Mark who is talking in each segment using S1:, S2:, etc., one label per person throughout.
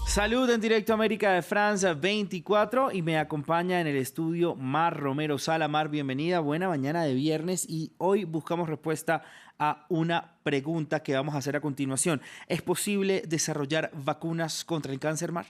S1: Salud en directo América de France 24 y me acompaña en el estudio Mar Romero Sala. Mar, bienvenida, buena mañana de viernes y hoy buscamos respuesta a una pregunta que vamos a hacer a continuación. ¿Es posible desarrollar vacunas contra el cáncer, Mar?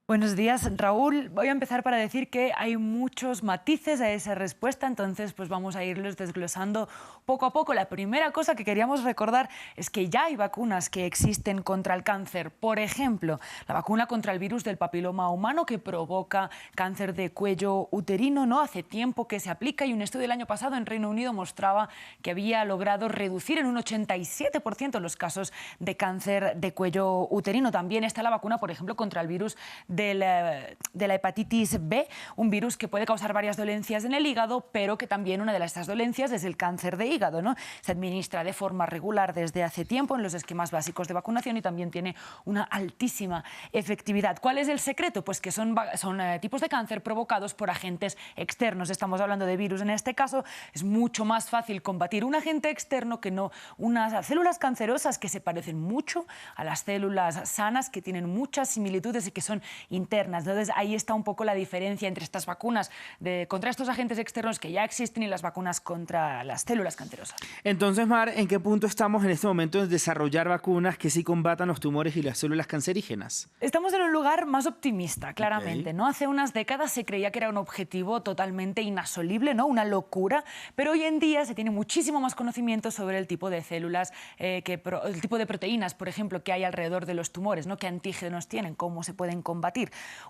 S2: Buenos días, Raúl. Voy a empezar para decir que hay muchos matices a esa respuesta, entonces pues vamos a irlos desglosando poco a poco. La primera cosa que queríamos recordar es que ya hay vacunas que existen contra el cáncer. Por ejemplo, la vacuna contra el virus del papiloma humano que provoca cáncer de cuello uterino, ¿no? Hace tiempo que se aplica y un estudio del año pasado en Reino Unido mostraba que había logrado reducir en un 87% los casos de cáncer de cuello uterino. También está la vacuna, por ejemplo, contra el virus de la hepatitis B, un virus que puede causar varias dolencias en el hígado, pero que también una de estas dolencias es el cáncer de hígado, ¿no? Se administra de forma regular desde hace tiempo en los esquemas básicos de vacunación y también tiene una altísima efectividad. ¿Cuál es el secreto? Pues que son tipos de cáncer provocados por agentes externos. Estamos hablando de virus en este caso. Es mucho más fácil combatir un agente externo que no unas células cancerosas que se parecen mucho a las células sanas, que tienen muchas similitudes y que son internas. Entonces ahí está un poco la diferencia entre estas vacunas contra estos agentes externos que ya existen y las vacunas contra las células cancerosas.
S1: Entonces, Mar, ¿en qué punto estamos en este momento de desarrollar vacunas que sí combatan los tumores y las células cancerígenas?
S2: Estamos en un lugar más optimista, claramente, ¿no? Hace unas décadas se creía que era un objetivo totalmente inasolible, ¿no? Una locura, pero hoy en día se tiene muchísimo más conocimiento sobre el tipo de células, el tipo de proteínas, por ejemplo, que hay alrededor de los tumores, ¿no? ¿Qué antígenos tienen? ¿Cómo se pueden combatir?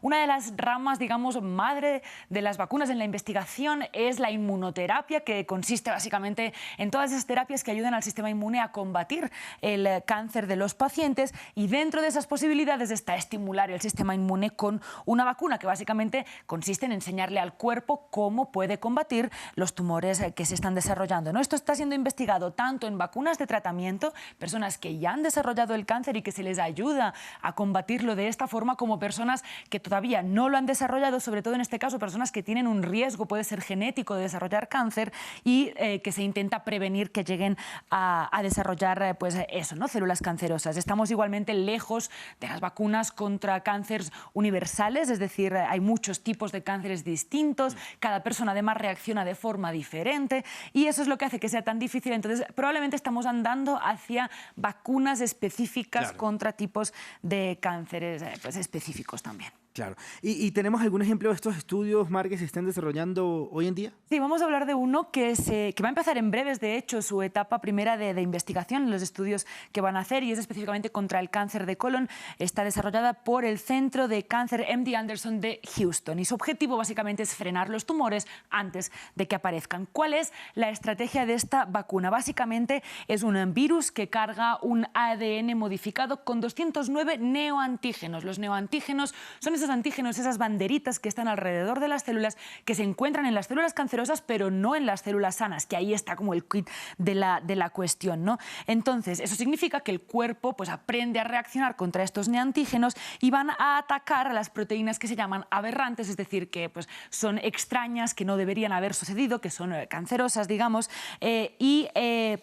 S2: Una de las ramas, digamos, madre de las vacunas en la investigación es la inmunoterapia, que consiste básicamente en todas esas terapias que ayudan al sistema inmune a combatir el cáncer de los pacientes, y dentro de esas posibilidades está estimular el sistema inmune con una vacuna que básicamente consiste en enseñarle al cuerpo cómo puede combatir los tumores que se están desarrollando, ¿no? Esto está siendo investigado tanto en vacunas de tratamiento, personas que ya han desarrollado el cáncer y que se les ayuda a combatirlo de esta forma, como personas que todavía no lo han desarrollado, sobre todo en este caso personas que tienen un riesgo, puede ser genético, de desarrollar cáncer y que se intenta prevenir que lleguen a desarrollar pues eso, ¿no? Células cancerosas. Estamos igualmente lejos de las vacunas contra cánceres universales, es decir, hay muchos tipos de cánceres distintos, cada persona además reacciona de forma diferente y eso es lo que hace que sea tan difícil. Entonces probablemente estamos andando hacia vacunas específicas contra tipos de cánceres pues específicos también.
S1: Claro. ¿Y tenemos algún ejemplo de estos estudios, Mar, que se estén desarrollando hoy en día?
S2: Sí, vamos a hablar de uno que va a empezar en breves, de hecho, su etapa primera de investigación, los estudios que van a hacer, y es específicamente contra el cáncer de colon. Está desarrollada por el Centro de Cáncer MD Anderson de Houston y su objetivo básicamente es frenar los tumores antes de que aparezcan. ¿Cuál es la estrategia de esta vacuna? Básicamente es un virus que carga un ADN modificado con 209 neoantígenos. Los neoantígenos son esos antígenos, esas banderitas que están alrededor de las células, que se encuentran en las células cancerosas, pero no en las células sanas, que ahí está como el quid de la cuestión, ¿no? Entonces, eso significa que el cuerpo pues aprende a reaccionar contra estos neoantígenos y van a atacar a las proteínas que se llaman aberrantes, es decir, que pues son extrañas, que no deberían haber sucedido, que son cancerosas, digamos,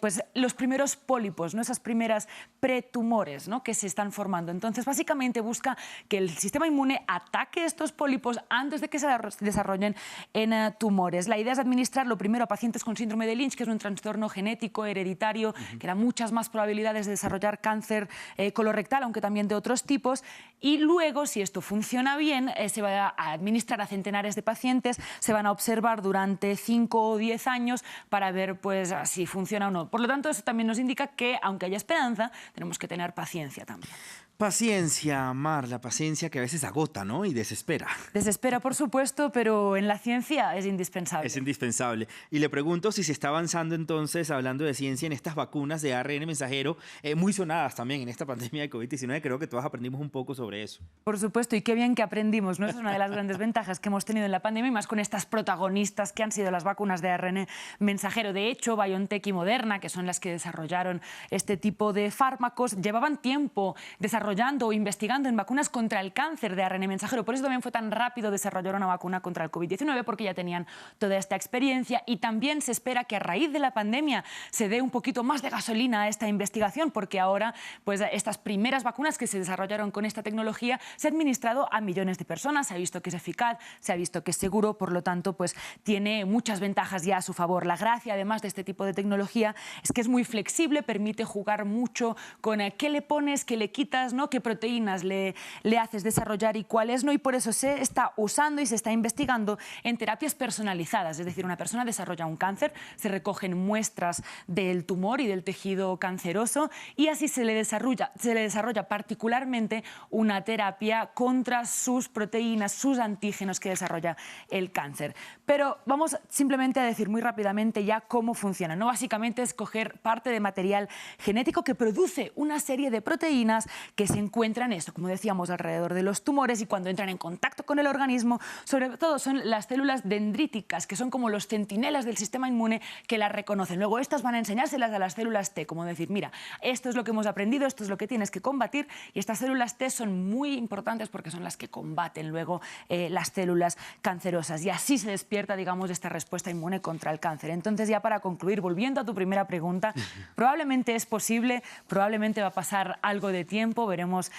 S2: pues los primeros pólipos, ¿no? Esas primeras pretumores, ¿no? Que se están formando. Entonces, básicamente busca que el sistema inmune ataque estos pólipos antes de que se desarrollen en tumores. La idea es administrarlo primero a pacientes con síndrome de Lynch, que es un trastorno genético hereditario que da muchas más probabilidades de desarrollar cáncer colorectal, aunque también de otros tipos, y luego, si esto funciona bien, se va a administrar a centenares de pacientes, se van a observar durante 5 o 10 años para ver pues si funciona o no. Por lo tanto, eso también nos indica que, aunque haya esperanza, tenemos que tener paciencia también.
S1: Paciencia, Mar, la paciencia que a veces agota, ¿no? Y desespera.
S2: Desespera, por supuesto, pero en la ciencia es indispensable.
S1: Es indispensable. Y le pregunto si se está avanzando entonces, hablando de ciencia, en estas vacunas de ARN mensajero, muy sonadas también en esta pandemia de COVID-19. Creo que todos aprendimos un poco sobre eso.
S2: Por supuesto, y qué bien que aprendimos, ¿no? Es una de las grandes ventajas que hemos tenido en la pandemia, y más con estas protagonistas que han sido las vacunas de ARN mensajero. De hecho, BioNTech y Moderna, que son las que desarrollaron este tipo de fármacos, llevaban tiempo desarrollando desarrollando o investigando en vacunas contra el cáncer de ARN mensajero. Por eso también fue tan rápido desarrollar una vacuna contra el COVID-19, porque ya tenían toda esta experiencia, y también se espera que a raíz de la pandemia se dé un poquito más de gasolina a esta investigación, porque ahora pues estas primeras vacunas que se desarrollaron con esta tecnología se han administrado a millones de personas, se ha visto que es eficaz, se ha visto que es seguro, por lo tanto pues tiene muchas ventajas ya a su favor. La gracia además de este tipo de tecnología es que es muy flexible, permite jugar mucho con qué le pones, qué le quitas, ¿no? Qué proteínas le haces desarrollar y cuáles no, y por eso se está usando y se está investigando en terapias personalizadas. Es decir, una persona desarrolla un cáncer, se recogen muestras del tumor y del tejido canceroso y así se le desarrolla particularmente una terapia contra sus proteínas, sus antígenos que desarrolla el cáncer. Pero vamos simplemente a decir muy rápidamente ya cómo funciona, ¿no? Básicamente es coger parte de material genético que produce una serie de proteínas que se encuentran, eso, como decíamos, alrededor de los tumores, y cuando entran en contacto con el organismo, sobre todo son las células dendríticas, que son como los centinelas del sistema inmune que las reconocen. Luego estas van a enseñárselas a las células T, como decir, mira, esto es lo que hemos aprendido, esto es lo que tienes que combatir, y estas células T son muy importantes porque son las que combaten luego las células cancerosas, y así se despierta, digamos, esta respuesta inmune contra el cáncer. Entonces, ya para concluir, volviendo a tu primera pregunta, probablemente es posible, probablemente va a pasar algo de tiempo, veremos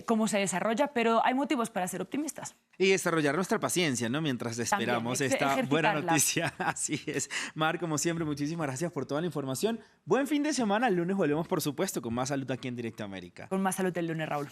S2: cómo se desarrolla, pero hay motivos para ser optimistas.
S1: Y desarrollar nuestra paciencia, ¿no? Mientras esperamos
S2: también,
S1: esta buena noticia. Así es. Mar, como siempre, muchísimas gracias por toda la información. Buen fin de semana. El lunes volvemos, por supuesto, con más salud aquí en Directo América.
S2: Con más salud el lunes, Raúl.